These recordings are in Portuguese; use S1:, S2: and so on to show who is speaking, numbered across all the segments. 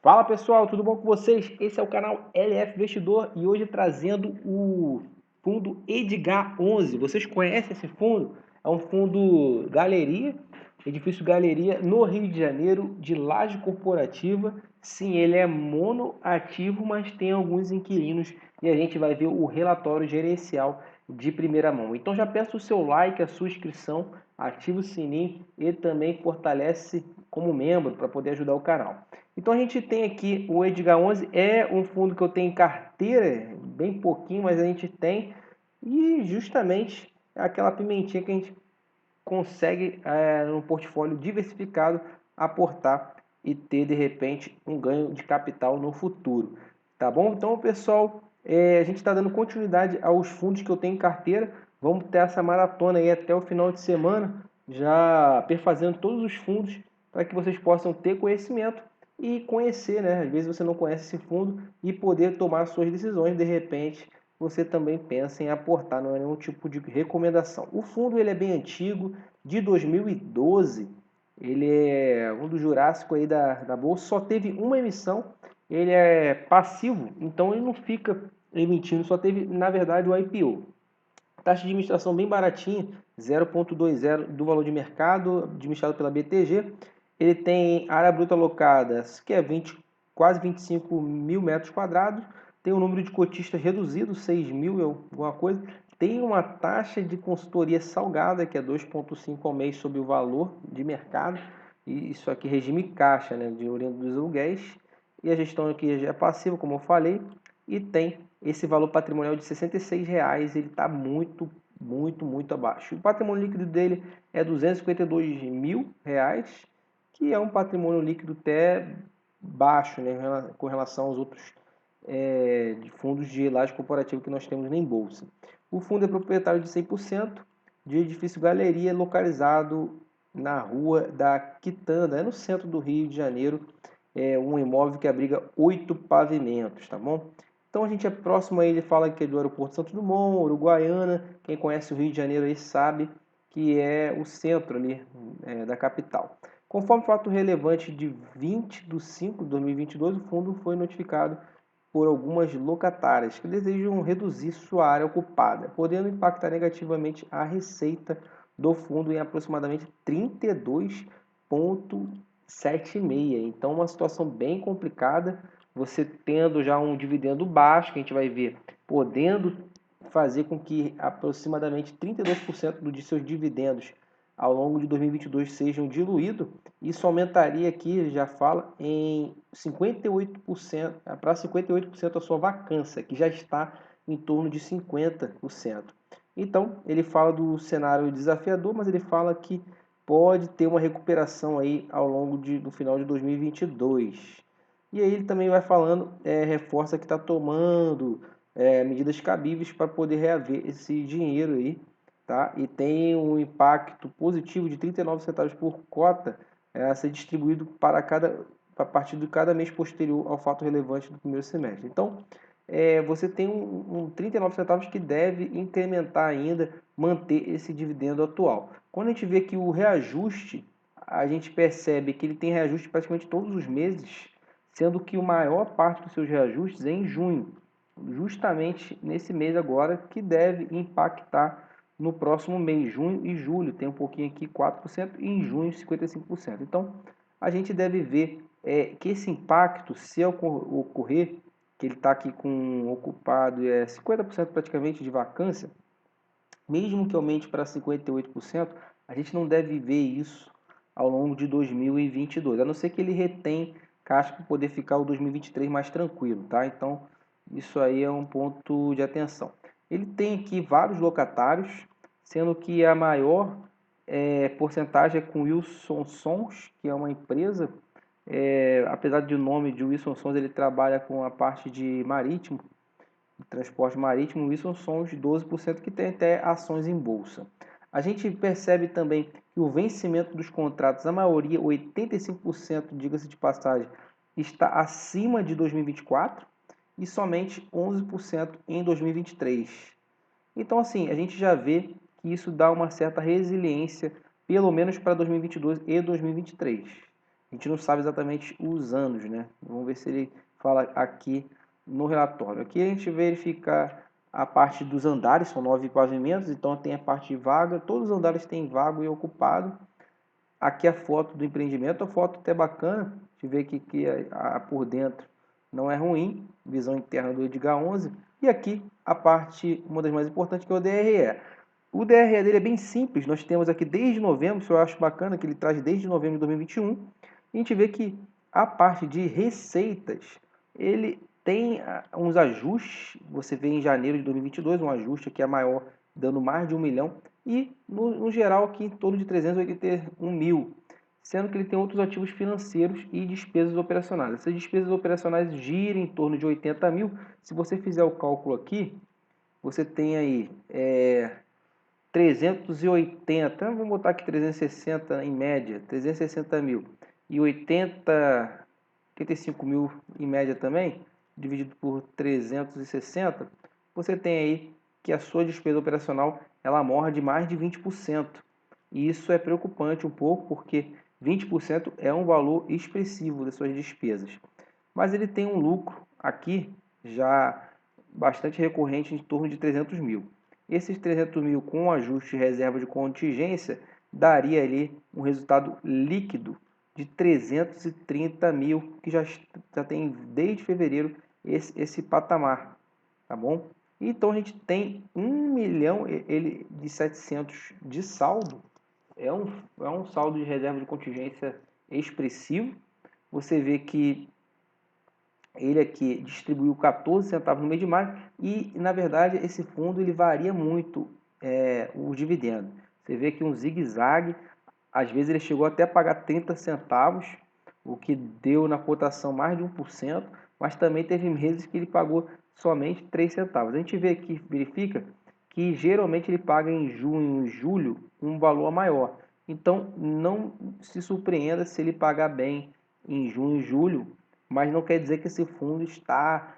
S1: Fala pessoal, tudo bom com vocês? Esse é o canal LF Investidor e hoje trazendo o fundo Edgar 11. Vocês conhecem esse fundo? É um fundo galeria, edifício galeria no Rio de Janeiro, de laje corporativa. Sim, ele é monoativo, mas tem alguns inquilinos e a gente vai ver o relatório gerencial de primeira mão. Então já peço o seu like, a sua inscrição, ativa o sininho e também fortalece como membro para poder ajudar o canal. Então a gente tem aqui o Edgar 11, é um fundo que eu tenho em carteira, bem pouquinho, mas a gente tem, e justamente é aquela pimentinha que a gente consegue no portfólio diversificado aportar e ter de repente um ganho de capital no futuro, tá bom? Então pessoal, a gente está dando continuidade aos fundos que eu tenho em carteira, vamos ter essa maratona aí até o final de semana, já perfazendo todos os fundos para que vocês possam ter conhecimento e conhecer, né? Às vezes você não conhece esse fundo e poder tomar suas decisões, de repente você também pensa em aportar, não é nenhum tipo de recomendação. O fundo ele é bem antigo, de 2012, ele é um do Jurássico aí da Bolsa, só teve uma emissão, ele é passivo, então ele não fica emitindo, só teve, na verdade, o IPO. Taxa de administração bem baratinha, 0,20 do valor de mercado, administrado pela BTG. Ele tem área bruta alocada, que é 20, quase 25 mil metros quadrados. Tem um número de cotistas reduzido, 6 mil e alguma coisa. Tem uma taxa de consultoria salgada, que é 2,5 ao mês sobre o valor de mercado. E isso aqui regime caixa, né, de oriundo dos aluguéis. E a gestão aqui é passiva, como eu falei. E tem esse valor patrimonial de R$ 66, ele está muito abaixo. O patrimônio líquido dele é R$ 252 mil, que é um patrimônio líquido até baixo, né, com relação aos outros de fundos de laje corporativa que nós temos em bolsa. O fundo é proprietário de 100% de edifício galeria localizado na rua da Quitanda, é no centro do Rio de Janeiro, é um imóvel que abriga 8 pavimentos, tá bom? Então a gente é próximo aí, ele fala que é do aeroporto Santos Dumont, Uruguaiana, quem conhece o Rio de Janeiro aí sabe que é o centro ali da capital. Conforme fato relevante de 20 de 5 de 2022, o fundo foi notificado por algumas locatárias que desejam reduzir sua área ocupada, podendo impactar negativamente a receita do fundo em aproximadamente 32,76. Então, uma situação bem complicada. Você tendo já um dividendo baixo, que a gente vai ver, podendo fazer com que aproximadamente 32% de seus dividendos ao longo de 2022 sejam diluídos, isso aumentaria aqui, ele já fala, em 58%, para 58% a sua vacância, que já está em torno de 50%. Então, ele fala do cenário desafiador, mas ele fala que pode ter uma recuperação aí ao longo do final de 2022. E aí ele também vai falando, reforça que está tomando medidas cabíveis para poder reaver esse dinheiro aí, tá? E tem um impacto positivo de 39 centavos por cota a ser distribuído a partir de cada mês posterior ao fato relevante do primeiro semestre. Então, você tem um 39 centavos que deve incrementar ainda, manter esse dividendo atual. Quando a gente vê que o reajuste, a gente percebe que ele tem reajuste praticamente todos os meses, sendo que a maior parte dos seus reajustes é em junho, justamente nesse mês agora, que deve impactar no próximo mês, junho e julho, tem um pouquinho aqui 4% e em junho 55%. Então, a gente deve ver que esse impacto, se ocorrer, que ele está aqui com ocupado 50% praticamente de vacância, mesmo que aumente para 58%, a gente não deve ver isso ao longo de 2022, a não ser que ele retém caixa para poder ficar o 2023 mais tranquilo, tá? Então, isso aí é um ponto de atenção. Ele tem aqui vários locatários, sendo que a maior porcentagem é com Wilson Sons, que é uma empresa, apesar de o nome de Wilson Sons, ele trabalha com a parte de marítimo, de transporte marítimo. Wilson Sons, 12% que tem até ações em bolsa. A gente percebe também que o vencimento dos contratos, a maioria, 85%, diga-se de passagem, está acima de 2024 e somente 11% em 2023. Então, assim, a gente já vê que isso dá uma certa resiliência, pelo menos para 2022 e 2023. A gente não sabe exatamente os anos, né? Vamos ver se ele fala aqui no relatório. Aqui a gente verifica a parte dos andares, são 9 pavimentos, então tem a parte vaga, todos os andares têm vago e ocupado. Aqui a foto do empreendimento, a foto até bacana, a gente vê que por dentro não é ruim, visão interna do Edgar 11. E aqui a parte, uma das mais importantes, que é o DRE. O DRE dele é bem simples, nós temos aqui desde novembro, isso eu acho bacana, que ele traz desde novembro de 2021. E a gente vê que a parte de receitas, ele tem uns ajustes, você vê em janeiro de 2022 um ajuste que é maior, dando mais de 1 milhão, e no geral aqui em torno de 381 mil, sendo que ele tem outros ativos financeiros e despesas operacionais. Essas despesas operacionais giram em torno de 80 mil. Se você fizer o cálculo aqui, você tem aí 380, vamos botar aqui 360 em média, 360 mil e 85 mil em média também, dividido por 360, você tem aí que a sua despesa operacional ela morre de mais de 20%. E isso é preocupante um pouco, porque 20% é um valor expressivo das suas despesas. Mas ele tem um lucro aqui já bastante recorrente em torno de 300 mil. Esses 300 mil com ajuste de reserva de contingência daria ali um resultado líquido de 330 mil, que já tem desde fevereiro esse patamar, tá bom? Então a gente tem 1 milhão de 700 de saldo, é um saldo de reserva de contingência expressivo. Você vê que ele aqui distribuiu 14 centavos no mês de maio e, na verdade, esse fundo ele varia muito o dividendo. Você vê que um zigue-zague, às vezes ele chegou até a pagar 30 centavos, o que deu na cotação mais de 1%, mas também teve meses que ele pagou somente 3 centavos. A gente vê aqui, verifica que geralmente ele paga em junho e julho um valor maior. Então não se surpreenda se ele pagar bem em junho e julho, mas não quer dizer que esse fundo está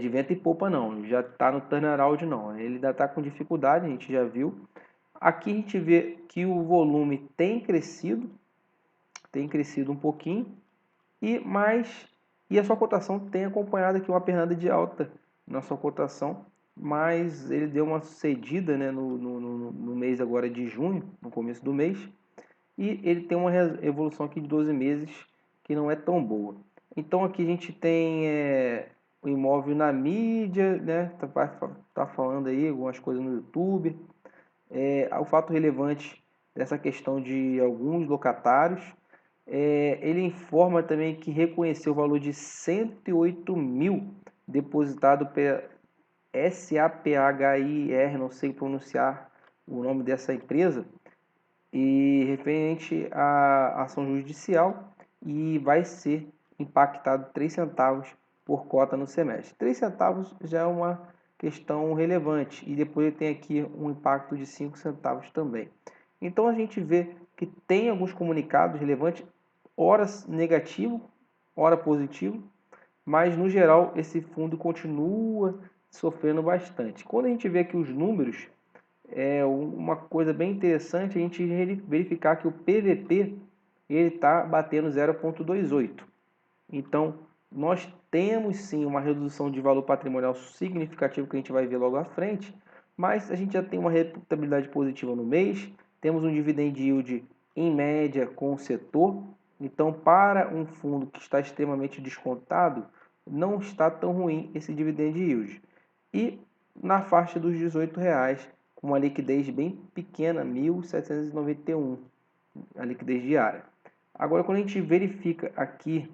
S1: de vento e popa não, já está no turnaround não, ele ainda está com dificuldade, a gente já viu. Aqui a gente vê que o volume tem crescido um pouquinho, e a sua cotação tem acompanhado aqui uma pernada de alta na sua cotação, mas ele deu uma cedida, né, no mês agora de junho, no começo do mês, e ele tem uma evolução aqui de 12 meses que não é tão boa. Então aqui a gente tem o imóvel na mídia, né? Tá falando aí algumas coisas no YouTube. O fato relevante dessa questão de alguns locatários. Ele informa também que reconheceu o valor de 108 mil depositado pela SAPHIR, não sei pronunciar o nome dessa empresa, e referente à ação judicial, e vai ser impactado 3 centavos por cota no semestre. 3 centavos já é uma questão relevante, e depois tem aqui um impacto de 5 centavos também. Então a gente vê que tem alguns comunicados relevantes, ora negativo, ora positivo, mas no geral esse fundo continua sofrendo bastante. Quando a gente vê aqui os números, uma coisa bem interessante a gente verificar que o PVP ele está batendo 0,28. Então, nós temos sim uma redução de valor patrimonial significativo que a gente vai ver logo à frente, mas a gente já tem uma rentabilidade positiva no mês, temos um dividend yield em média com o setor. Então, para um fundo que está extremamente descontado, não está tão ruim esse dividend yield. E na faixa dos R$18, com uma liquidez bem pequena, 1.791, a liquidez diária. Agora, quando a gente verifica aqui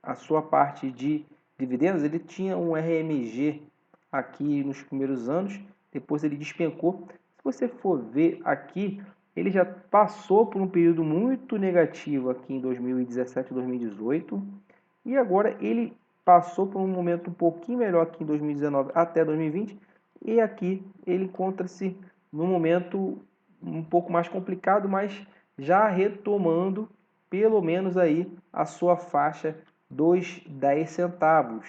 S1: a sua parte de dividendos, ele tinha um RMG aqui nos primeiros anos, depois ele despencou. Se você for ver aqui, ele já passou por um período muito negativo aqui em 2017 e 2018, e agora ele passou por um momento um pouquinho melhor aqui em 2019 até 2020, e aqui ele encontra-se num momento um pouco mais complicado, mas já retomando pelo menos aí a sua faixa dos 10 centavos,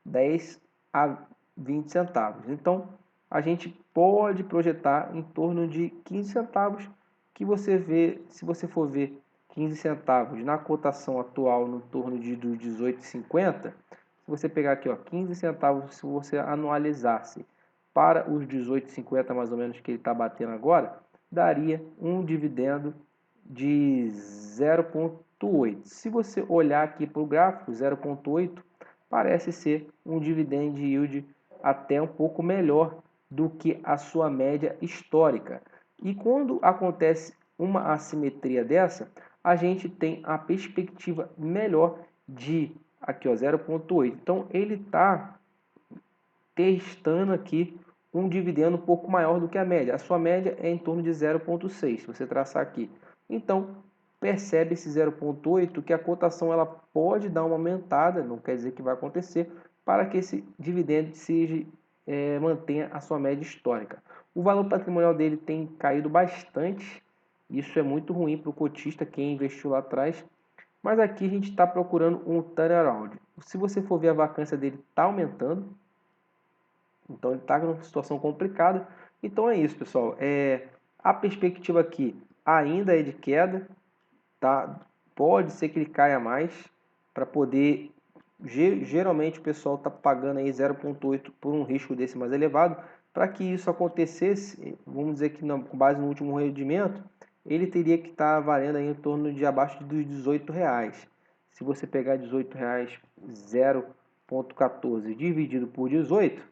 S1: 10 a 20 centavos. Então, a gente pode projetar em torno de 15 centavos, que você vê, se você for ver 15 centavos na cotação atual no torno de 18,50, se você pegar aqui, ó, 15 centavos, se você anualizasse para os 18,50 mais ou menos que ele está batendo agora, daria um dividendo de 0,8. Se você olhar aqui para o gráfico, 0,8 parece ser um dividend yield até um pouco melhor do que a sua média histórica. E quando acontece uma assimetria dessa, a gente tem a perspectiva melhor de aqui, ó, 0,8. Então ele está testando aqui um dividendo um pouco maior do que a média. A sua média é em torno de 0,6, se você traçar aqui. Então, percebe esse 0,8 que a cotação ela pode dar uma aumentada, não quer dizer que vai acontecer, para que esse dividendo seja, mantenha a sua média histórica. O valor patrimonial dele tem caído bastante, isso é muito ruim para o cotista, quem investiu lá atrás, mas aqui a gente está procurando um turnaround. Se você for ver a vacância dele está aumentando, então ele está numa situação complicada. Então é isso, pessoal. A perspectiva aqui ainda é de queda, tá? Pode ser que ele caia mais para poder. Geralmente o pessoal está pagando aí 0,8 por um risco desse mais elevado. Para que isso acontecesse, vamos dizer que com base no último rendimento, ele teria que estar valendo aí em torno de abaixo dos R$18. Se você pegar R$18, 0,14 dividido por 18,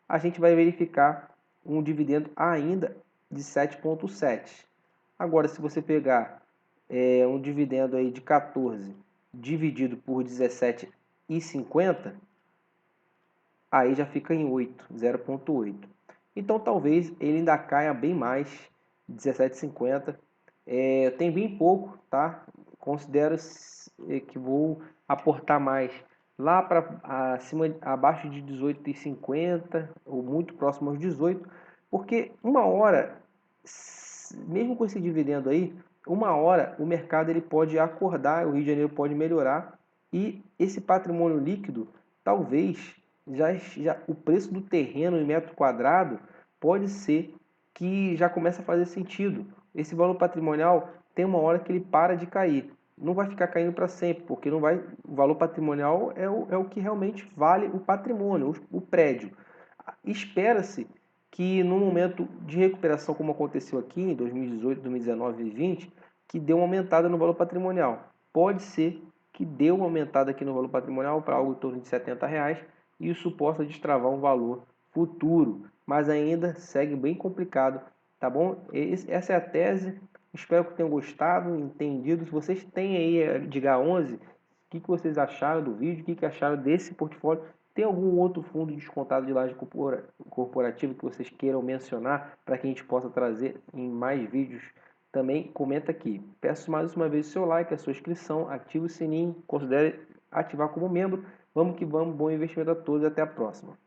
S1: a gente vai verificar um dividendo ainda de 7,7. Agora, se você pegar um dividendo aí de 14 dividido por 17,50, aí já fica em 8, 0,8. Então talvez ele ainda caia bem mais, 17,50. Tem bem pouco, tá? Considero que vou aportar mais lá para acima, abaixo de 18,50 ou muito próximo aos 18, porque uma hora, mesmo com esse dividendo aí, uma hora o mercado ele pode acordar, o Rio de Janeiro pode melhorar e esse patrimônio líquido, talvez já o preço do terreno em metro quadrado pode ser que já começa a fazer sentido. Esse valor patrimonial tem uma hora que ele para de cair. Não vai ficar caindo para sempre, porque não vai, o valor patrimonial é o que realmente vale o patrimônio, o prédio. Espera-se que no momento de recuperação, como aconteceu aqui em 2018, 2019 e 2020, que deu uma aumentada no valor patrimonial. Pode ser que deu uma aumentada aqui no valor patrimonial para algo em torno de R$70 e isso possa destravar um valor futuro, mas ainda segue bem complicado, tá bom? Essa é a tese, espero que tenham gostado, entendido. Se vocês têm aí a Edgar 11, o que vocês acharam do vídeo, o que acharam desse portfólio? Tem algum outro fundo descontado de laje corporativa que vocês queiram mencionar para que a gente possa trazer em mais vídeos? Também comenta aqui. Peço mais uma vez o seu like, a sua inscrição, ative o sininho, considere ativar como membro. Vamos que vamos, bom investimento a todos e até a próxima.